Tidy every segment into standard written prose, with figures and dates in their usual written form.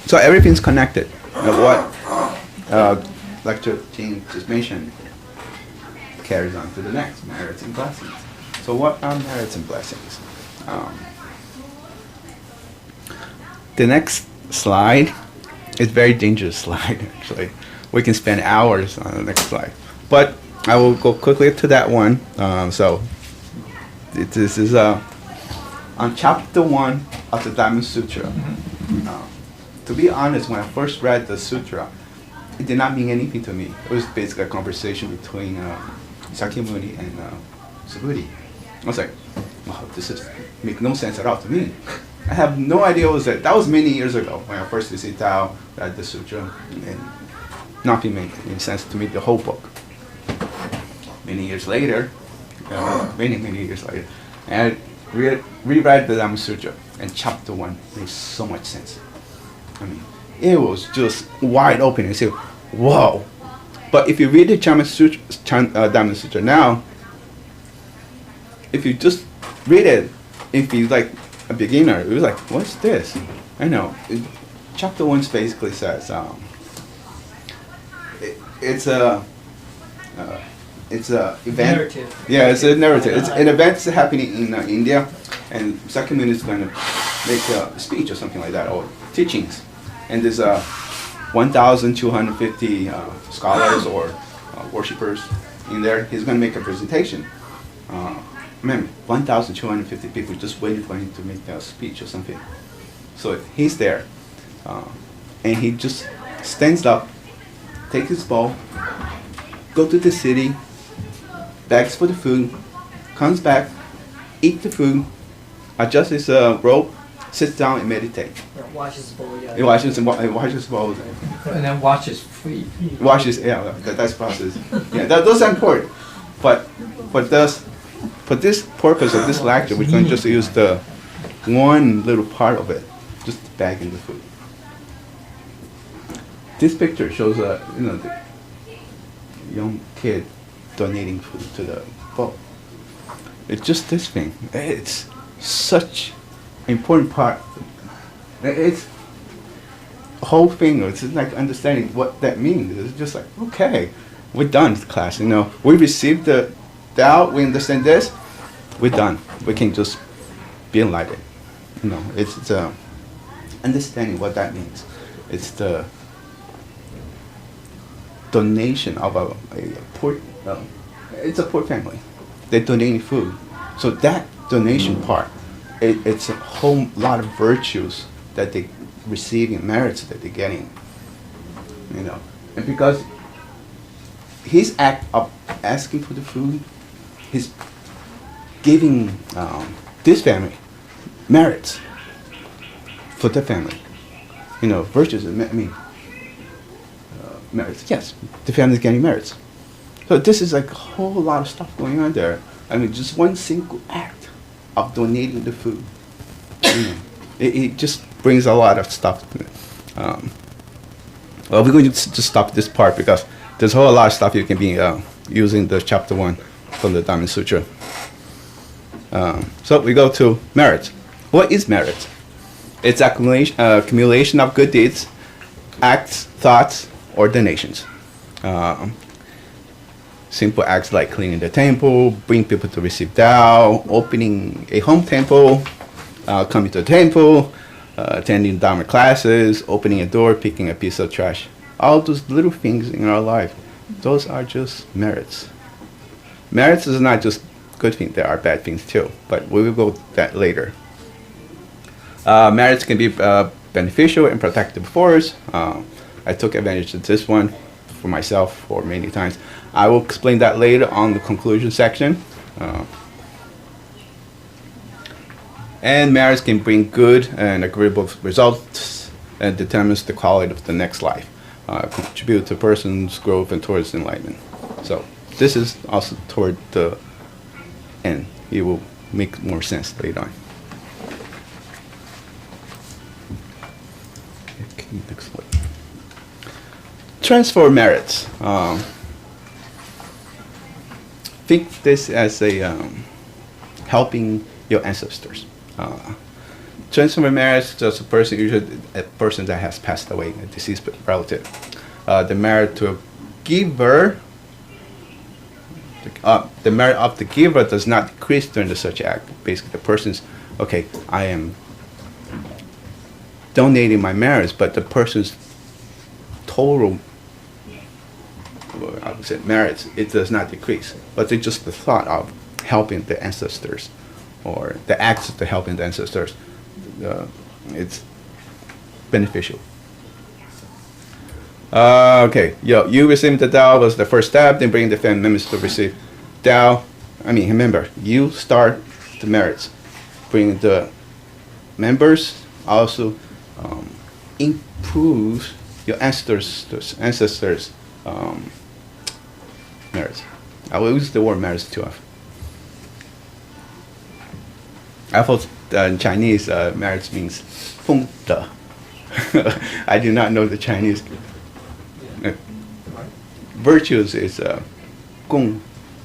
So everything's connected. What lecture team just mentioned carries on to the next, merits and blessings. So what are merits and blessings? The next slide is a very dangerous slide, actually. We can spend hours on the next slide. But I will go quickly to that one. This is on chapter 1 of the Diamond Sutra. To be honest, when I first read the sutra, it did not mean anything to me. It was basically a conversation between Sakyamuni and Subhuti. I was like, wow, this makes no sense at all to me. I have no idea what was that. That was many years ago when I first received Tao, read the sutra, and nothing made any sense to me, the whole book. Many years later, many years later, and I reread the Dhamma Sutra, and chapter 1 made so much sense. I mean, it was just wide open. And say, whoa. But if you read the Dhamma Sutra now, if you just read it, if you like a beginner, it was like, what's this? I know. Chapter 1 basically says it's a event. Narrative. Yeah, it's a narrative. It's an event that's happening in India, and Sakyamuni is going to make a speech or something like that, or teachings. And there's 1,250 scholars or worshippers in there. He's going to make a presentation. Remember, 1,250 people just waiting for him to make a speech or something. So he's there, and he just stands up, takes his bowl, go to the city, begs for the food, comes back, eat the food, adjusts his robe, sits down and meditate. Washes the bowl, yeah. He washes his bowl. And then washes feet. Washes, yeah, that's process. Yeah, those are important. But for this purpose of this lecture, we're going to just use the one little part of it, just bagging the food. This picture shows the young kid donating food to the bowl. It's just this thing. It's such an important part. It's a whole thing. It's like understanding what that means. It's just like, okay, we're done with class. We received the Tao. We understand this. We're done. We can just be enlightened. It's understanding what that means. It's the donation of a poor. It's a poor family. They're donating food. So that donation part, it's a whole lot of virtues that they receiving, merits that they're getting. And because his act of asking for the food, he's giving this family merits for the family. Virtues, merits. Yes, the family's getting merits. So this is like a whole lot of stuff going on there. Just one single act of donating the food. It just brings a lot of stuff. Well, we're going to just stop this part because there's a whole lot of stuff you can be using the chapter 1 from the Diamond Sutra. So we go to merit. What is merit? It's accumulation of good deeds, acts, thoughts, or donations. Simple acts like cleaning the temple, bring people to receive Tao, opening a home temple, coming to the temple, attending Dharma classes, opening a door, picking a piece of trash. All those little things in our life, those are just merits. Merits is not just good things, there are bad things too, but we will go to that later. Merits can be beneficial and protective force. I took advantage of this one for myself for many times. I will explain that later on the conclusion section. And merits can bring good and agreeable results and determines the quality of the next life. Contribute to a person's growth and towards enlightenment. So this is also toward the end. It will make more sense later on. Okay, next one. Transfer merits. Think this as a helping your ancestors. transfer merits just a person, usually a person that has passed away, a deceased relative. The merit to a giver, the merit of the giver does not decrease during the such act. Basically, the person's, okay, I am donating my merits, but the person's total, I would say, merits, it does not decrease. But it's just the thought of helping the ancestors, or the acts of helping the ancestors, it's beneficial. Okay, you receiving the Tao was the first step, then bring the family members to receive Tao. Remember, you start the merits. Bring the members, also improve your ancestors' merits. I will use the word merits too often. I thought in Chinese, merits means 丰德. I do not know the Chinese. Virtues is 功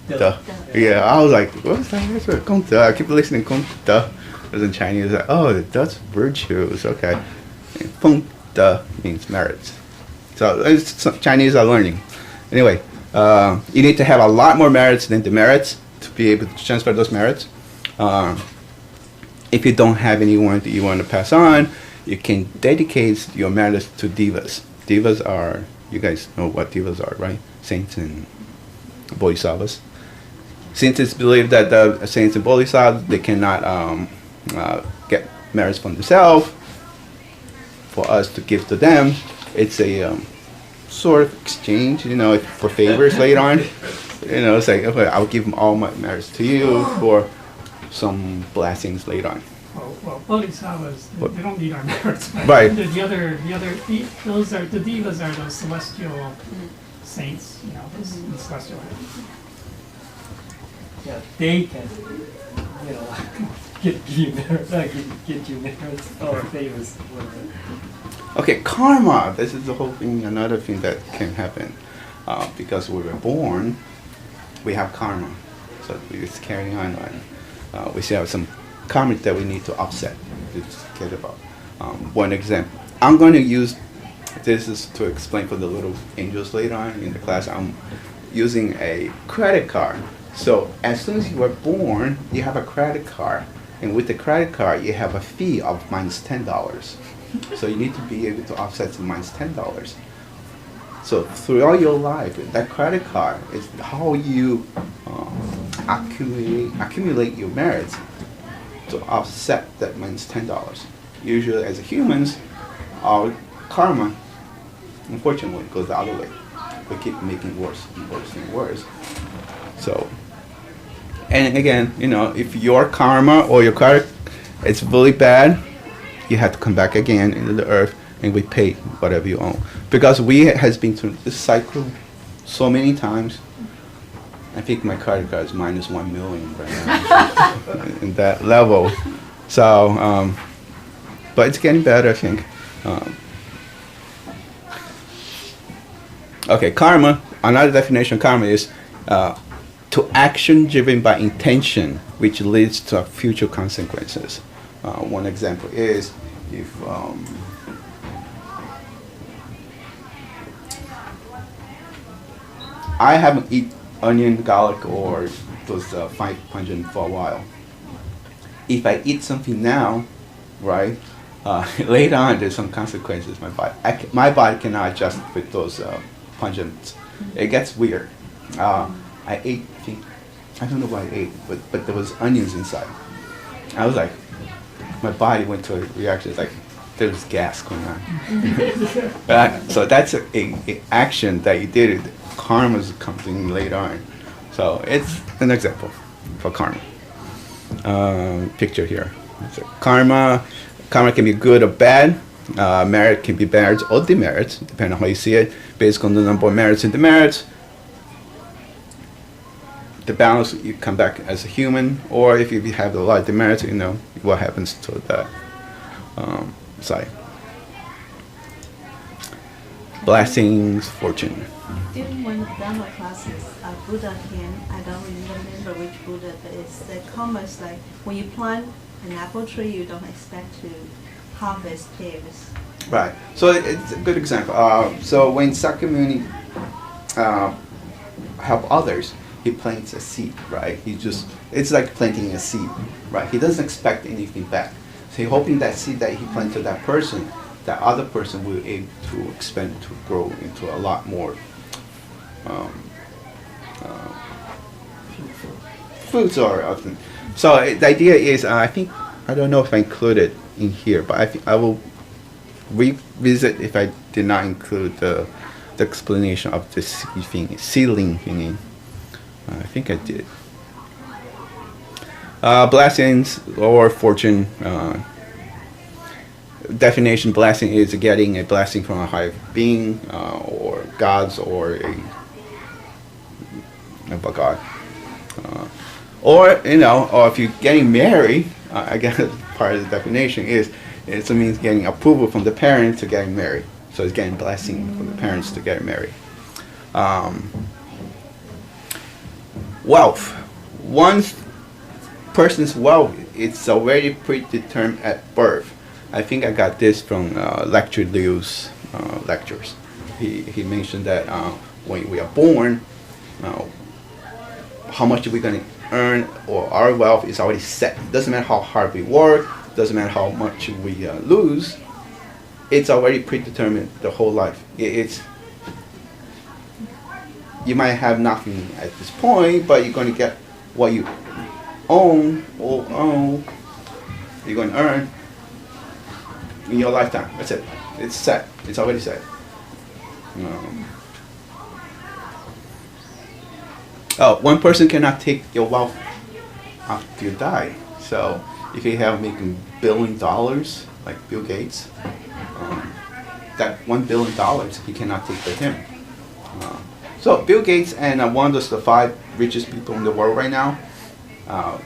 德. Yeah, I was like, what's that? What's that? 功德. I keep listening 功德. As in Chinese, like, oh, that's virtues. Okay. 丰德 means merits. So Chinese are learning. Anyway, you need to have a lot more merits than demerits to be able to transfer those merits. If you don't have anyone that you want to pass on, you can dedicate your merits to devas. Devas are, you guys know what devas are, right? Saints and bodhisattvas. Since it's believed that the saints and bodhisattvas, they cannot get merits from themselves, for us to give to them, it's a sort of exchange, for favors later on. It's like, okay, I'll give all my merits to you for some blessings later on. Well, bodhisattvas, they don't need our merits. Right. The devas are those celestial saints, those celestial. Yeah, they can, get you merits or favors. Okay, karma. This is the whole thing. Another thing that can happen, because we were born, we have karma. So it's carrying on. We still have some karma that we need to offset. It's get about. One example. I'm going to use this is to explain for the little angels later on in the class. I'm using a credit card. So as soon as you were born, you have a credit card, and with the credit card, you have a fee of minus $10. So you need to be able to offset to minus $10. So throughout your life, that credit card is how you accumulate your merits to offset that minus $10. Usually, as humans, our karma, unfortunately, goes the other way. We keep making worse and worse and worse. So, and again, if your karma or your credit is really bad, you have to come back again into the earth and repay whatever you owe. Because we has been through this cycle so many times. I think my credit card is minus 1 million right now in that level. So, but it's getting better, I think. Okay, karma. Another definition of karma is to action driven by intention, which leads to future consequences. One example is if I haven't eaten onion, garlic, or those 500 for a while. If I eat something now, right, later on there's some consequences. My body cannot adjust with those pungents. It gets weird. I ate, I don't know what I ate, but there was onions inside. I was like, my body went to a reaction. It's like there was gas going on. So that's a action that you did. Karma's coming later on. So it's an example for karma. Picture here. So karma can be good or bad. Merit can be merits or demerits, depending on how you see it. Based on the number of merits and demerits, the balance, you come back as a human, or if you have a lot of demerits, what happens to the side. Blessings, fortune. During one Dharma classes, Buddha came. I don't remember which Buddha, but it's the comments like when you plant an apple tree, you don't expect to harvest pears. Right. So it's a good example. So when Sakyamuni help others, he plants a seed, right? It's like planting a seed, right? He doesn't expect anything back. So he's hoping that seed that he planted to that person, that other person will be able to expand, to grow into a lot more fruits or other. So the idea is, I don't know if I included in here, but I think I will revisit if I did not include the explanation of the seedling thingy. I think I did. Blessings or fortune. Definition: blessing is getting a blessing from a higher being, or gods, or a god. Or if you're getting married, I guess part of the definition is it means getting approval from the parents to getting married. So it's getting blessing from the parents to get married. Wealth. One person's wealth, it's already predetermined at birth. I think I got this from Lecture Liu's lectures. He mentioned that when we are born, how much we're going to earn, or our wealth is already set. Doesn't matter how hard we work, doesn't matter how much we lose, it's already predetermined the whole life. You might have nothing at this point, but you're going to get what you own, you're going to earn in your lifetime. That's it. It's set. It's already set. One person cannot take your wealth after you die. So if you have making $1 billion, like Bill Gates, that $1 billion he cannot take with him. So Bill Gates and one of the 5 richest people in the world right now,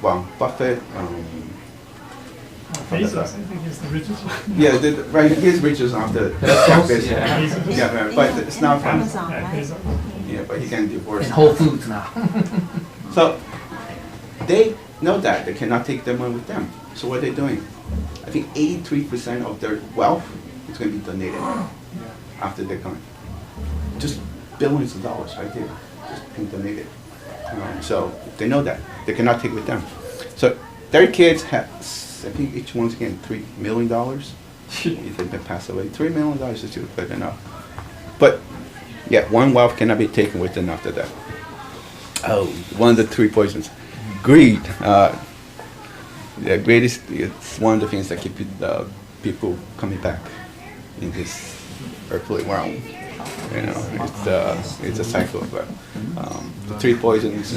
Buffett. Bezos, I think, is the richest one. Yeah, right. He's richest after Bezos. Yeah, but it's not from. Amazon, right? Bezos. Yeah, but he can divorce. And Whole Foods now. So they know that they cannot take their money with them. So what are they doing? I think 83% of their wealth is going to be donated after they're gone. Just billions of dollars right there, just being donated. So they know that they cannot take with them. So their kids have, I think each one's getting $3 million. If they pass away, $3 million is still good enough. But yeah, one wealth cannot be taken with them after that. Oh, one of the 3 poisons. Greed. Greed is it's one of the things that keep people coming back in this earthly realm. It's a cycle of the 3 poisons.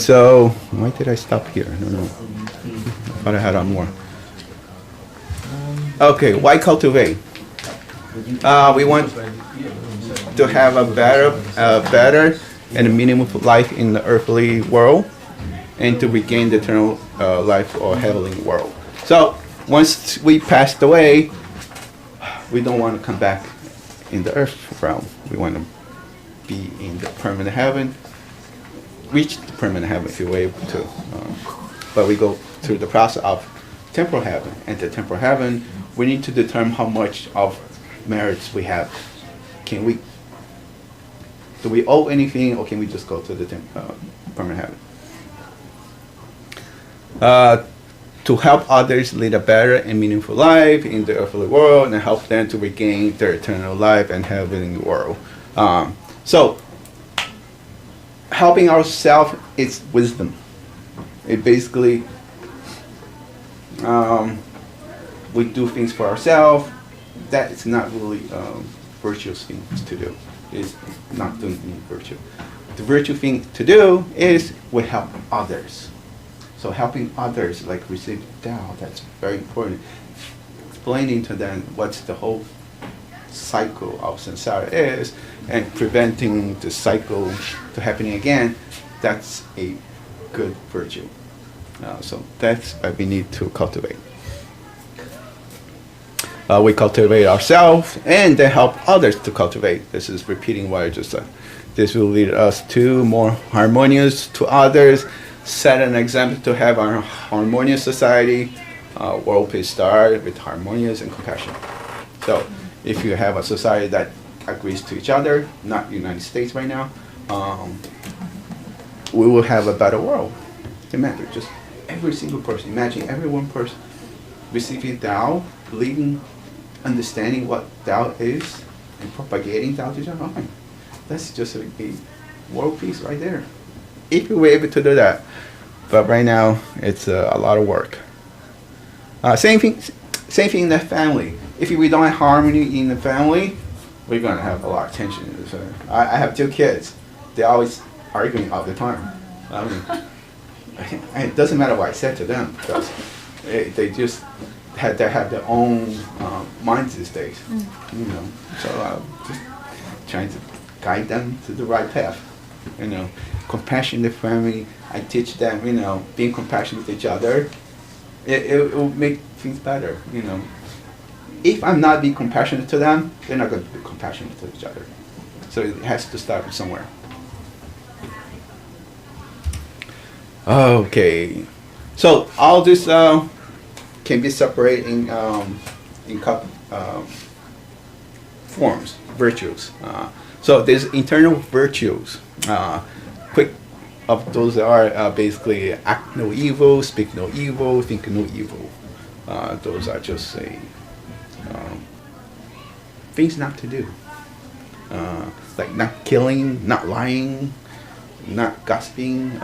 So why did I stop here? I don't know. I thought I had on more. Okay, why cultivate? We want to have a better and a meaningful life in the earthly world, and to regain the eternal life or heavenly world. So once we passed away, we don't want to come back in the earth realm. We want to be in the permanent heaven, reach the permanent heaven if we're able to. But we go through the process of temporal heaven. And the temporal heaven, we need to determine how much of merits we have. Do we owe anything, or can we just go to the permanent heaven? To help others lead a better and meaningful life in the earthly world, and help them to regain their eternal life and heavenly world. So, helping ourselves is wisdom. It basically, we do things for ourselves. That is not really virtuous things to do. It's not doing any virtue. The virtue thing to do is we help others. So helping others, like receive Tao, that's very important. Explaining to them what's the whole cycle of samsara is, and preventing the cycle to happening again, that's a good virtue. So that's what we need to cultivate. We cultivate ourselves and then help others to cultivate. This is repeating what I just said. This will lead us to more harmonious to others, set an example to have a harmonious society. World peace start with harmonious and compassion. So if you have a society that agrees to each other, not United States right now, we will have a better world. Imagine just every single person, imagine every one person receiving Tao, believing, understanding what Tao is, and propagating Tao to each other. Oh, that's just a world peace right there. If we were able to do that. But right now, it's a lot of work. Same thing in the family. If we don't have harmony in the family, we're gonna have a lot of tension. So I have 2 kids. They're always arguing all the time. I mean, it doesn't matter what I said to them because they just have their own minds these days. You know, so just trying to guide them to the right path. You know, compassion in the family. I teach them, you know, being compassionate with each other. It will make things better, you know. If I'm not being compassionate to them, they're not going to be compassionate to each other. So it has to start somewhere. Okay. So all this can be separated in forms, virtues. So there's internal virtues. Quick of those are basically act no evil, speak no evil, think no evil. Those are just things not to do. Like not killing, not lying, not gossiping,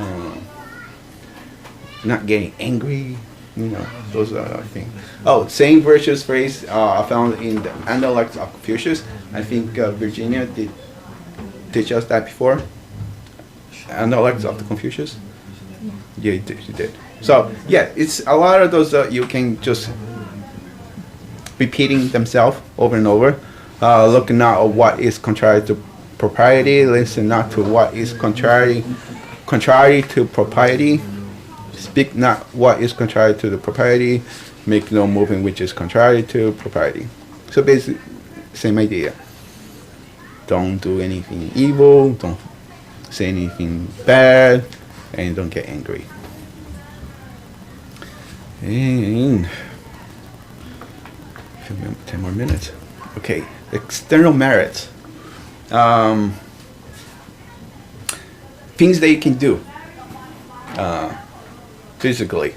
not getting angry. You know, those are things. Oh, same virtuous phrase I found in the Analects of Confucius. I think Virginia did teach us that before. Analects of the Confucius. Yeah, you did. So yeah, it's a lot of those you can just repeating themselves over and over. Look not at what is contrary to propriety. Listen not to what is contrary to propriety. Speak not what is contrary to the propriety. Make no movement which is contrary to propriety. So basically, same idea. Don't do anything evil. Don't say anything bad, and don't get angry. And 10 more minutes. Okay, external merits. Things that you can do physically.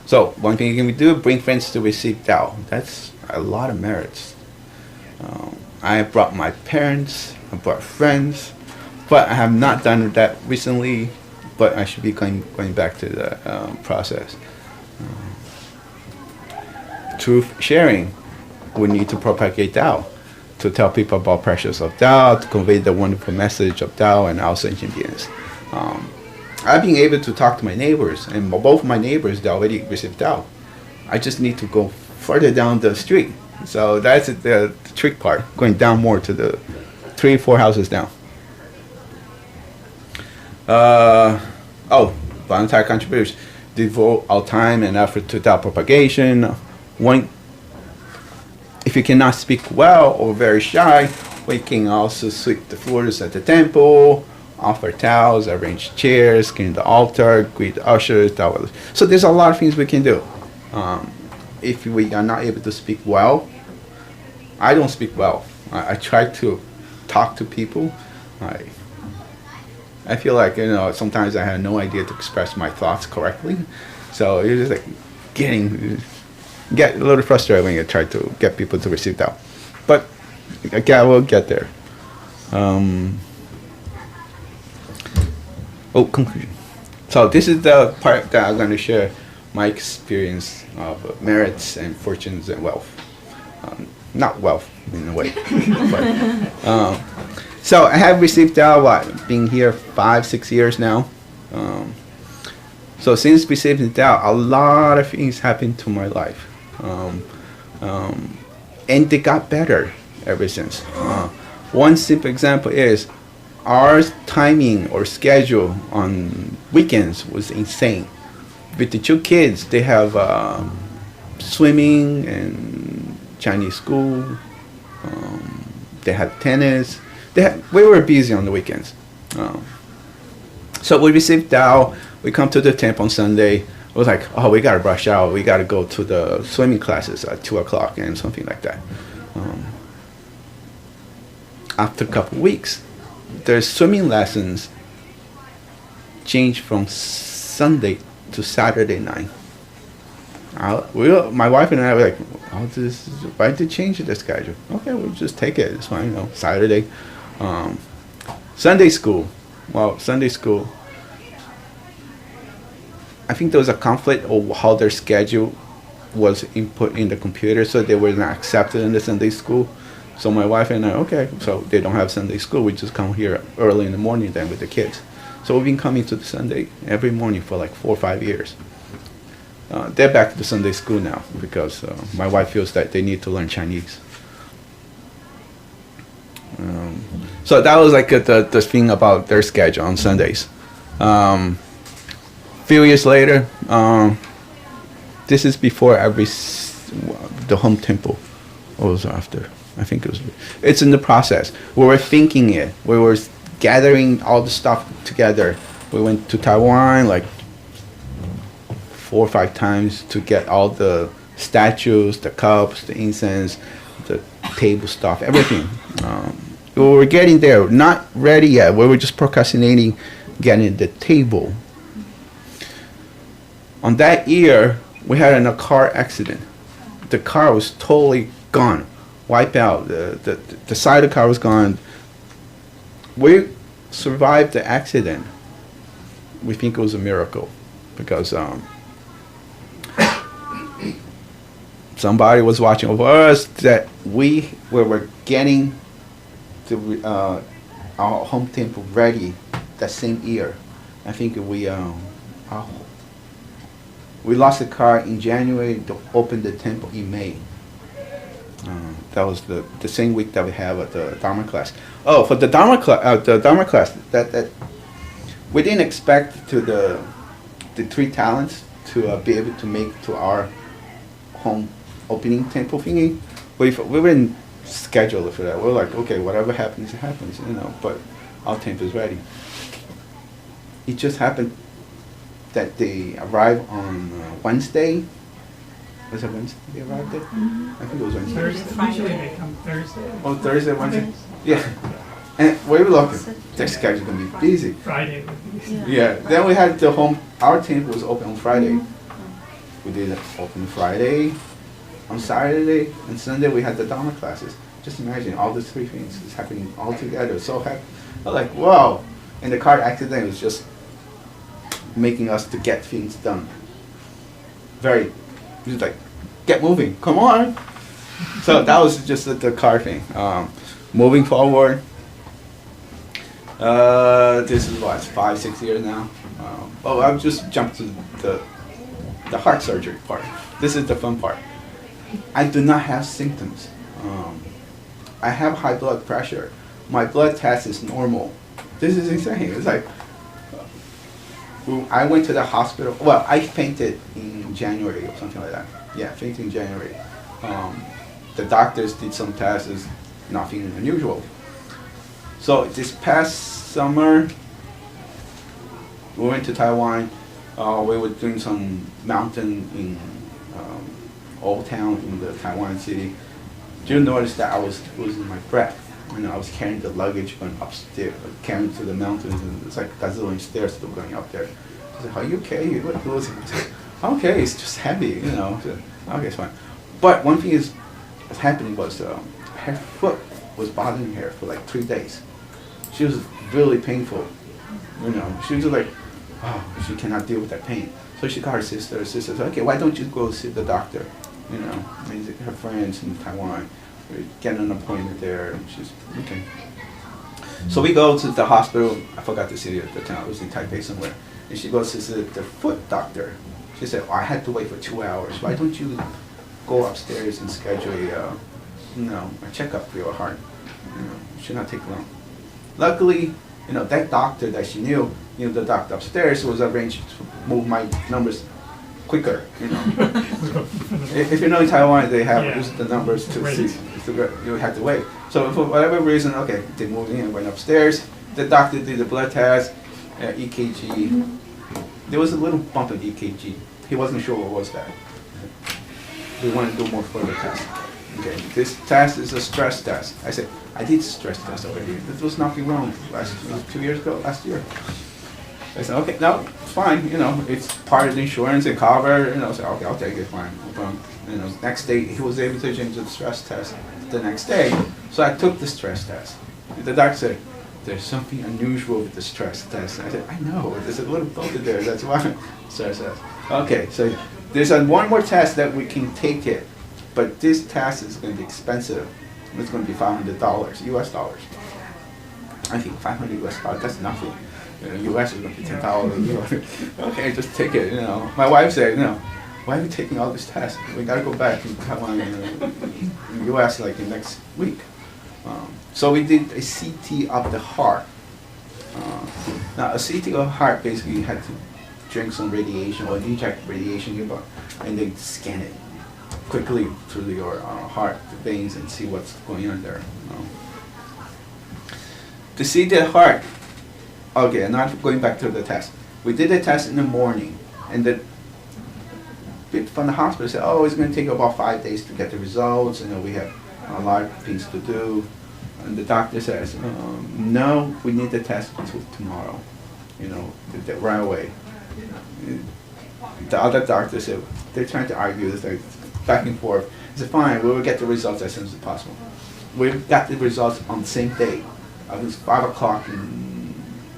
So one thing you can do, bring friends to receive Tao. That's a lot of merits. I brought my parents, I brought friends, but I have not done that recently, but I should be going back to the process. Truth sharing, we need to propagate Tao, to tell people about precious of Tao, to convey the wonderful message of Tao and our sentient beings. I've been able to talk to my neighbors, and both my neighbors, they already received Tao. I just need to go further down the street. So that's the trick part, going down more to the 3-4 houses down. Voluntary contributions. Devote our time and effort to Tao propagation. If you cannot speak well or very shy, we can also sweep the floors at the temple, offer towels, arrange chairs, clean the altar, greet the ushers. So there's a lot of things we can do. If we are not able to speak well, I don't speak well. I try to talk to people. I feel like, sometimes I have no idea to express my thoughts correctly. So it's just like get a little frustrated when you try to get people to receive Tao. But again, we'll get there. Conclusion. So this is the part that I'm going to share my experience of merits and fortunes and wealth. Not wealth in a way. But, so I have received Tao, being here 5-6 years now. So since receiving Tao, a lot of things happened to my life. And they got better ever since. One simple example is our timing or schedule on weekends was insane. With the 2 kids, they have swimming and Chinese school. They had tennis. We were busy on the weekends. So we received out. We come to the temple on Sunday. It was like, oh, we gotta brush out. We gotta go to the swimming classes at 2:00 and something like that. After a couple weeks, the swimming lessons changed from Sunday to Saturday night. My wife and I were like, oh, why did they change the schedule? Okay, we'll just take it. It's fine, Saturday. Sunday school. Well, Sunday school, I think there was a conflict of how their schedule was input in the computer, so they were not accepted in the Sunday school. So my wife and I, okay, so they don't have Sunday school. We just come here early in the morning then with the kids. So we've been coming to the Sunday every morning for like 4 or 5 years. They're back to the Sunday school now because my wife feels that they need to learn Chinese. So that was like the thing about their schedule on Sundays. Few years later, this is before the home temple, or was after? I think it's in the process. We were thinking it. We were gathering all the stuff together. We went to Taiwan like 4 or 5 times to get all the statues, the cups, the incense, the table stuff, everything. We were getting there, not ready yet. We were just procrastinating getting the table. On that year, we had a car accident. The car was totally gone, wiped out. The side of the car was gone. We survived the accident. We think it was a miracle because somebody was watching over us, that we were getting our home temple ready that same year. I think we lost the car in January to open the temple in May. That was the same week that we have at the Dharma class. Oh, for the Dharma class, that we didn't expect the 3 talents to be able to make to our home opening temple thingy. We didn't schedule it for that. We're like, okay, whatever happens, it happens, but our temple is ready. It just happened that they arrived on Wednesday. Was it Wednesday they arrived there? I think it was Wednesday. Thursday. Usually they come Thursday. Oh, Thursday, Wednesday? Yeah. And we were looking, their schedule's going to be busy. Friday would be. Yeah. Then we had our temple was open on Friday. We did it open Friday. On Saturday and Sunday we had the Dharma classes. Just imagine all the 3 things is happening all together. So happy. I was like, wow. And the car accident was just making us to get things done. It was like, get moving, come on. So that was just the car thing. Moving forward, this is what, 5, 6 years now. I've just jumped to the heart surgery part. This is the fun part. I do not have symptoms. I have high blood pressure. My blood test is normal. This is insane. It's like, I went to the hospital. Well, I fainted in January or something like that. Yeah, fainted in January. The doctors did some tests. It's nothing unusual. So this past summer, we went to Taiwan. We were doing some mountain in Old Town in the Taiwan city. Did you notice that I was losing my breath? I was carrying the luggage going upstairs, carrying to the mountains, and it's like gazillion stairs still going up there. I was like, are you okay? What was it? I said, okay, it's just heavy, So, okay, it's fine. But one thing what's happening was her foot was bothering her for like 3 days. She was really painful. She was like, oh, she cannot deal with that pain. So she got her sister. Her sister said, okay, why don't you go see the doctor? Her friends in Taiwan. We get an appointment there, and she's okay. So we go to the hospital. I forgot the city of the town. It was in Taipei somewhere. And she goes to see the foot doctor. She said, I had to wait for 2 hours. Why don't you go upstairs and schedule a checkup for your heart? It should not take long. Luckily, that doctor that she knew, the doctor upstairs was arranged to move my numbers quicker. If you know in Taiwan, they have used the numbers to see. You had to wait. So for whatever reason, okay, they moved in and went upstairs. The doctor did the blood test. EKG. There was a little bump in EKG. He wasn't sure what was that. We want to do more further tests. Okay, this test is a stress test. I said, I did stress test already. There was nothing wrong last 2 years ago, last year. I said, okay, no, it's fine. You know, it's part of the insurance and cover. You know, so okay, I'll take it, fine. No problem. You know, next day he was able to change the stress test the next day. So I took the stress test. The doctor said, there's something unusual with the stress test. And I said, I know, there's a little filter there, that's why. Stress test. Okay, so there's one more test that we can take it, but this test is going to be expensive. It's going to be $500 US dollars. I think 500 US dollars, that's nothing. You know, US is going to be $10. Okay, just take it. You know, my wife said, you know, why are we taking all this tests? We got to go back and Taiwan, in US like in next week. So we did a CT of the heart. Now a CT of the heart basically you had to drink some radiation or inject radiation here, and then scan it quickly through your heart veins and see what's going on there. To see the heart, okay, I'm not going back to the test. We did the test in the morning, and the bit from the hospital said, oh, it's going to take about 5 days to get the results, and we have a lot of things to do. And the doctor says, no, we need the test until tomorrow, you know, right away. The other doctor said, they're trying to argue this, like, back and forth. I said, fine, we will get the results as soon as possible. We got the results on the same day. It was 5 o'clock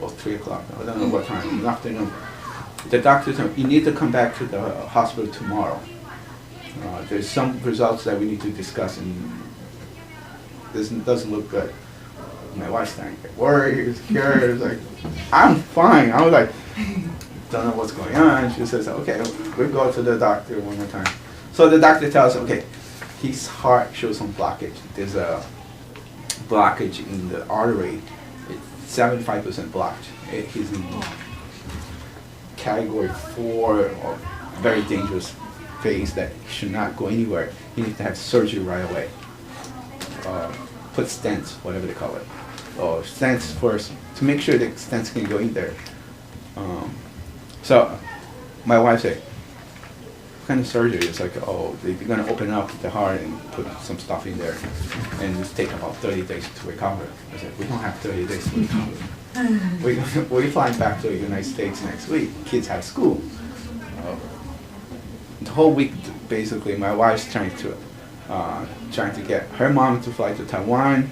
or 3 o'clock, I don't know what time, in the afternoon. The doctor said, you need to come back to the hospital tomorrow. There's some results that we need to discuss, and this doesn't look good. My wife's starting to get worried, scared. Like, I'm fine. I was like, don't know what's going on. She says, okay, we'll go to the doctor one more time. So the doctor tells us, okay, his heart shows some blockage. There's a blockage in the artery. It's 75% blocked. He's in category 4 or very dangerous phase that should not go anywhere. He needs to have surgery right away. Put stents, whatever they call it, or stents first to make sure the stents can go in there. So my wife said, what kind of surgery? It's like, oh, they're going to open up the heart and put some stuff in there, and it's take about 30 days to recover. I said, we don't have 30 days to recover. We're flying back to the United States next week. Kids have school. The whole week, basically, my wife's trying to get her mom to fly to Taiwan,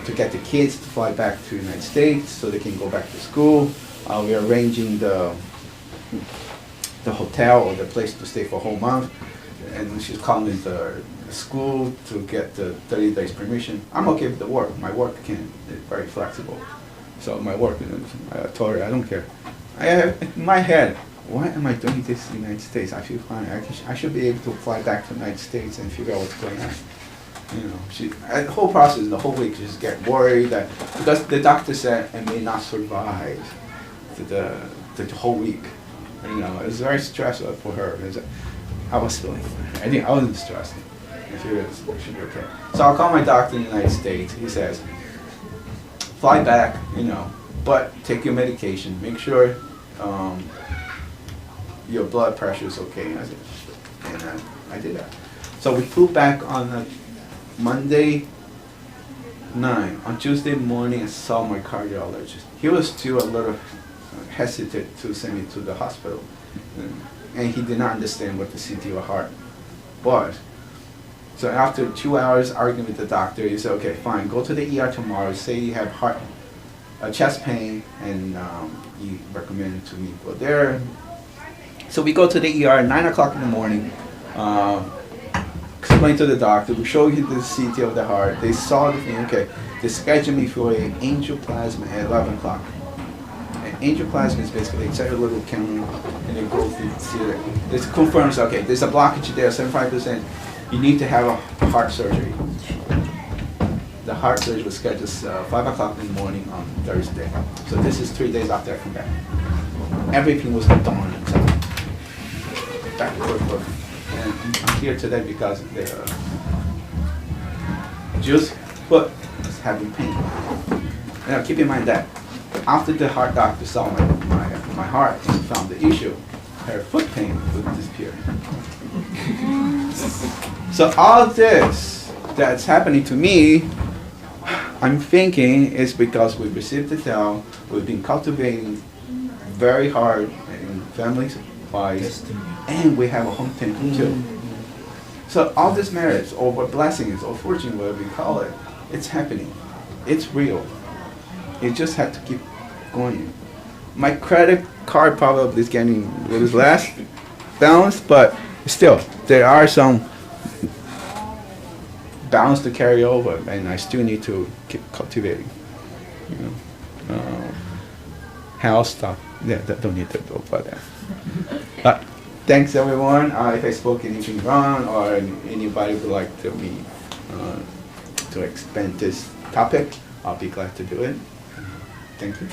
to get the kids to fly back to the United States so they can go back to school. We're arranging the hotel or the place to stay for a whole month, and she's calling the school to get the 30 days permission. I'm okay with the work. My work is very flexible. So my work, I told her, I don't care. I have in my head, why am I doing this in the United States? I feel fine. I should be able to fly back to the United States and figure out what's going on. You know, the whole process, the whole week, she just get worried that because the doctor said I may not survive the whole week. You know, it was very stressful for her. I was feeling, I think I wasn't stressed. She should be okay. So I'll call my doctor in the United States. He says, fly back, you know, but take your medication. Make sure your blood pressure is okay. And I said, and I did that. So we flew back on Monday 9. On Tuesday morning, I saw my cardiologist. He was still a little hesitant to send me to the hospital, and he did not understand what the CT of heart was. So after 2 hours arguing with the doctor, he said, okay, fine, go to the ER tomorrow, say you have chest pain, and he recommended to me go there. So we go to the ER at 9 o'clock in the morning, explain to the doctor, we show you the CT of the heart, they saw the thing, okay, they scheduled me for an angioplasty at 11 o'clock. Angioplasty is basically it's a little camera, and it goes through it. This confirms, okay, there's a blockage there, 75%. You need to have a heart surgery. The heart surgery was scheduled 5 o'clock in the morning on Thursday. So this is 3 days after I come back. Everything was done. Back and forth. And I'm here today because the juice foot is having pain. Now keep in mind that after the heart doctor saw my heart and found the issue, her foot pain would disappear. So all this that's happening to me, I'm thinking is because we received the tell, we've been cultivating very hard in family-wise, and we have a home temple too. So all this merits, or blessings, or fortune, whatever you call it, it's happening. It's real. You just have to keep going. My credit card probably is getting with its last balance, but still, there are some balance to carry over, and I still need to keep cultivating. You know, health stuff. Yeah, don't need to go for that. Thanks everyone. If I spoke anything wrong, or anybody would like to me to expand this topic, I'll be glad to do it. Thank you.